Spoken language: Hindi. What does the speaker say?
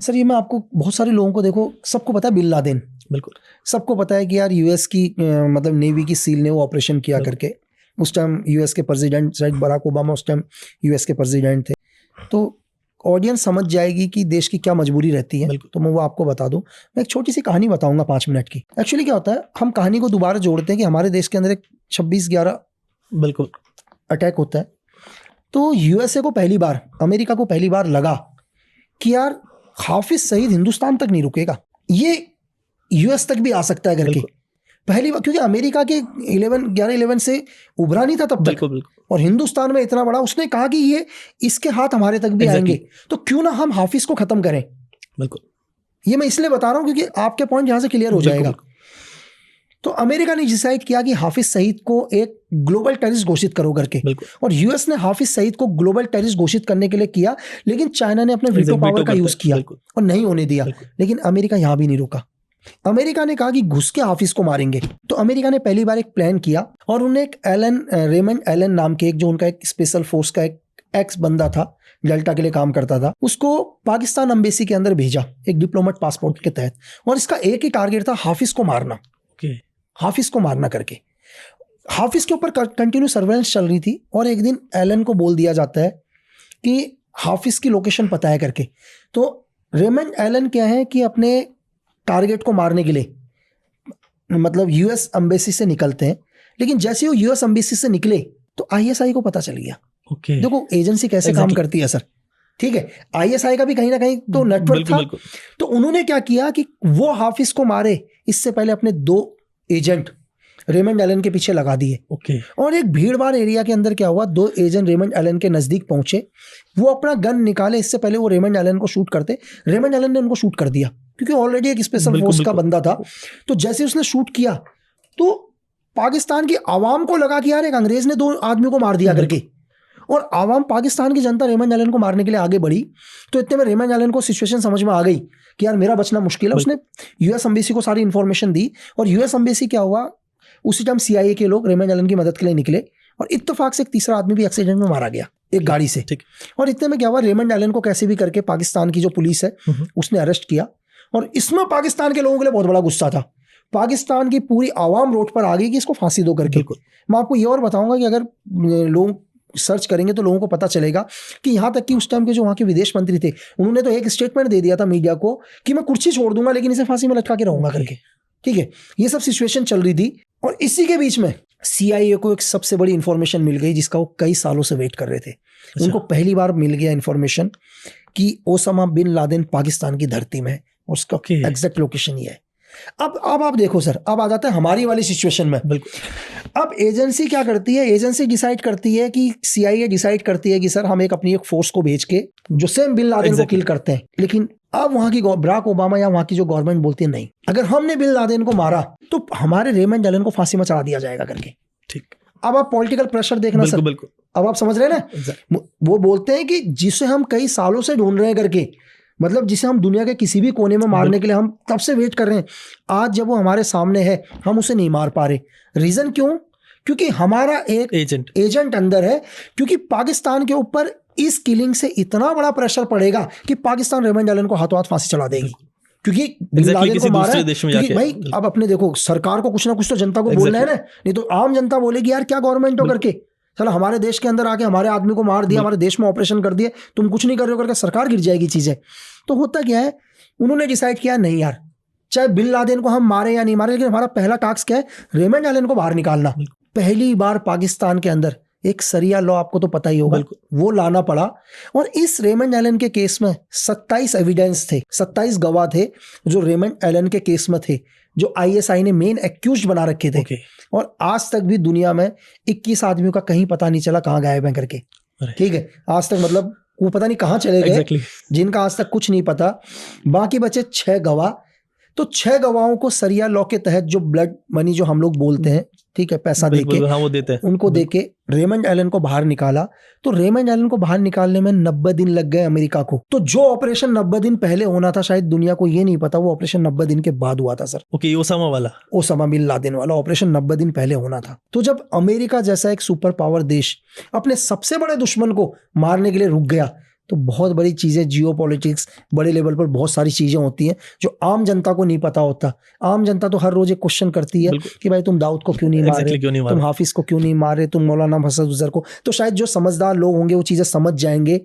सर ये मैं आपको, बहुत सारे लोगों को देखो, सबको पता है बिन लादेन, बिल्कुल सबको पता है कि यार यूएस की मतलब नेवी की सील ने वो ऑपरेशन किया करके, उस टाइम यूएस के प्रेसिडेंट शायद बराक ओबामा उस टाइम यूएस के प्रेसिडेंट थे, तो ऑडियंस समझ जाएगी कि देश की क्या मजबूरी रहती है। तो मैं वो आपको बता दूं, मैं एक छोटी सी कहानी बताऊंगा 5 मिनट की। एक्चुअली क्या होता है, हम कहानी को दोबारा जोड़ते हैं कि हमारे देश के अंदर एक 26/11 बिल्कुल अटैक होता है। तो यूएसए को पहली बार, अमेरिका को पहली बार लगा कि यार हाफिज सईद हिंदुस्तान तक नहीं रुकेगा, ये यूएस तक भी आ सकता है करके। पहली बार, क्योंकि अमेरिका के 11/11 से उभरा नहीं था तब तक, और हिंदुस्तान में इतना बड़ा, उसने कहा कि ये इसके हाथ हमारे तक भी आएंगे, तो क्यों ना हम हाफिज को खत्म करें। बिल्कुल, ये मैं इसलिए बता रहा हूं क्योंकि आपके पॉइंट यहां से क्लियर हो जाएगा। तो अमेरिका ने डिसाइड किया कि हाफिज सईद को एक ग्लोबल टेररिस्ट घोषित करो करके, और यूएस ने हाफिज सईद को ग्लोबल टेररिस्ट घोषित करने के लिए किया, लेकिन चाइना ने अपने वीटो पावर का यूज किया और नहीं होने दिया। लेकिन अमेरिका यहां भी नहीं रुका। अमेरिका ने कहा कि घुस के हाफिज को मारेंगे। तो अमेरिका ने पहली बार एक प्लान किया, और उन्हें एक रेमंड एलन नाम के एक, जो उनका एक स्पेशल फोर्स का एक एक्स बंदा था, डेल्टा के लिए काम करता था, उसको पाकिस्तान एम्बेसी के अंदर भेजा एक डिप्लोमेट पासपोर्ट के तहत, और इसका एक ही टारगेट था, हाफिज को मारना। हाफिज को मारना करके हाफिज के ऊपर कंटिन्यू सर्वेलेंस चल रही थी, और एक दिन एलन को बोल दिया जाता है कि हाफिज की लोकेशन पता है करके। तो रेमंड एलन क्या है कि अपने टारगेट को मारने के लिए मतलब यूएस एम्बेसी से निकलते हैं, लेकिन जैसे वो यूएस एम्बेसी से निकले तो आईएसआई को पता चल गया। देखो एजेंसी कैसे काम करती है सर, ठीक है, आईएसआई का भी कहीं ना कहीं तो नेटवर्क था। तो उन्होंने क्या किया कि वो हाफिज को मारे इससे पहले अपने 2 एजेंट रेमंड एलन के पीछे लगा दिए। और एक भीड़ भाड़ एरिया के अंदर क्या हुआ, 2 एजेंट रेमंड एलन के नजदीक पहुंचे, वो अपना गन निकाले, इससे पहले वो रेमंड एलन को शूट करते, रेमंड एलन ने उनको शूट कर दिया क्योंकि ऑलरेडी एक स्पेशल फोर्स का बंदा था। तो जैसे उसने शूट किया तो पाकिस्तान की आवाम को लगा कि यार एक अंग्रेज ने 2 आदमी को मार दिया करके, और आवाम, पाकिस्तान की जनता रेमंड एलन को मारने के लिए आगे बढ़ी। तो इतने में रेमंड एलन को सिचुएशन समझ में आ गई कि यार मेरा बचना मुश्किल है। उसने यूएस एम्बेसी को सारी इंफॉर्मेशन दी, और यूएस एम्बेसी क्या हुआ, उसी टाइम सीआईए के लोग रेमंड एलन की मदद के लिए निकले, और इत्तेफाक से एक तीसरा आदमी भी एक्सीडेंट में मारा गया एक गाड़ी से। और इतने में क्या हुआ, रेमंड एलन को कैसे भी करके पाकिस्तान की जो पुलिस है उसने अरेस्ट किया, और इसमें पाकिस्तान के लोगों के लिए बहुत बड़ा गुस्सा था। पाकिस्तान की पूरी आवाम रोड पर आ गई कि इसको फांसी दो करके। मैं आपको ये और बताऊंगा कि अगर लोग सर्च करेंगे तो लोगों को पता चलेगा कि यहाँ तक कि उस टाइम के जो वहाँ के विदेश मंत्री थे, उन्होंने तो एक स्टेटमेंट दे दिया था मीडिया को कि मैं कुर्सी छोड़ दूंगा लेकिन इसे फांसी में लटका के रहूंगा करके। ठीक है, ये सब सिचुएशन चल रही थी, और इसी के बीच में सीआईए को एक सबसे बड़ी इंफॉर्मेशन मिल गई जिसका वो कई सालों से वेट कर रहे थे। उनको पहली बार मिल गया इंफॉर्मेशन कि ओसामा बिन लादेन पाकिस्तान की धरती में है, उसका एग्जैक्ट लोकेशन ये है। अब आप देखो सर, अब आ जाता है हमारी वाली सिचुएशन में। बिल्कुल। अब एजेंसी क्या करती है, एजेंसी डिसाइड करती है कि सीआईए डिसाइड करती है कि सर हम अपनी एक फोर्स को भेज के जो सेम बिन लादेन को किल करते हैं। लेकिन अब वहां की बराक ओबामा या वहां की जो गवर्नमेंट बोलती है नहीं, अगर हमने बिन लादेन को मारा तो हमारे रेमंड एलन को फांसी में चढ़ा दिया जाएगा करके। ठीक। अब आप पॉलिटिकल प्रेशर देखना सर, बिल्कुल। अब आप समझ रहे हैं ना, वो बोलते हैं कि जिसे हम कई सालों से ढूंढ रहे हैं करके, मतलब जिसे हम दुनिया के किसी भी कोने में मारने के लिए हम तब से वेट कर रहे हैं, आज जब वो हमारे सामने है हम उसे नहीं मार पा रहे। रीजन क्यों? क्योंकि हमारा एक एजेंट अंदर है, क्योंकि पाकिस्तान के ऊपर इस किलिंग से इतना बड़ा प्रेशर पड़ेगा कि पाकिस्तान रेमंड एलन को हाथों हाथ फांसी चला देगी, क्योंकि को मारा है। भाई अब अपने देखो, सरकार को कुछ ना कुछ तो जनता को बोलना है ना, नहीं तो आम जनता बोलेगी यार क्या गवर्नमेंट हो करके, चलो हमारे देश के अंदर आके हमारे आदमी को मार दिया, हमारे देश में ऑपरेशन कर दिए, तुम कुछ नहीं कर रहे हो करके सरकार गिर जाएगी चीजें। तो होता क्या है, उन्होंने डिसाइड किया नहीं यार, चाहे बिन लादेन को हम मारे या नहीं मारे, लेकिन हमारा पहला टास्क क्या है, रेमंड एलन को बाहर निकालना। पहली बार पाकिस्तान के अंदर एक सरिया लॉ, आपको तो पता ही होगा, वो लाना पड़ा। और इस रेमंड एलन के केस में 27 एविडेंस थे, 27 गवाह थे जो रेमंड एलन के केस में थे, जो आईएसआई ने मेन एक्यूज्ड बना रखे थे। और आज तक भी दुनिया में 21 आदमियों का कहीं पता नहीं चला कहाँ गायब है करके। ठीक है, आज तक मतलब वो पता नहीं कहाँ चले गए, जिनका आज तक कुछ नहीं पता। बाकी बचे 6 गवाह। तो 6 गवाहों को सरिया लॉ के तहत जो ब्लड मनी जो हम लोग बोलते हैं, ठीक है, पैसा देके, हाँ, वो देते हैं, उनको देके रेमंड एलन को बाहर निकाला। तो रेमंड एलन को बाहर निकालने में 90 दिन लग गए अमेरिका को। तो जो ऑपरेशन 90 दिन पहले होना था, शायद दुनिया को ये नहीं पता, वो ऑपरेशन 90 दिन के बाद हुआ था sir. Okay, Osama bin Laden वाला ऑपरेशन 90 दिन पहले होना था। तो जब अमेरिका जैसा एक सुपर पावर देश अपने सबसे बड़े दुश्मन को मारने के लिए रुक गया, तो बहुत बड़ी चीज़ें, जियो पॉलिटिक्स बड़े लेवल पर बहुत सारी चीज़ें होती हैं जो आम जनता को नहीं पता होता। आम जनता तो हर रोज एक क्वेश्चन करती है कि भाई तुम दाऊद को क्यों नहीं मारे, तुम हाफिज को क्यों नहीं मारे, तुम मौलाना मसूद अजहर को। तो शायद जो समझदार लोग होंगे वो चीज़ें समझ जाएंगे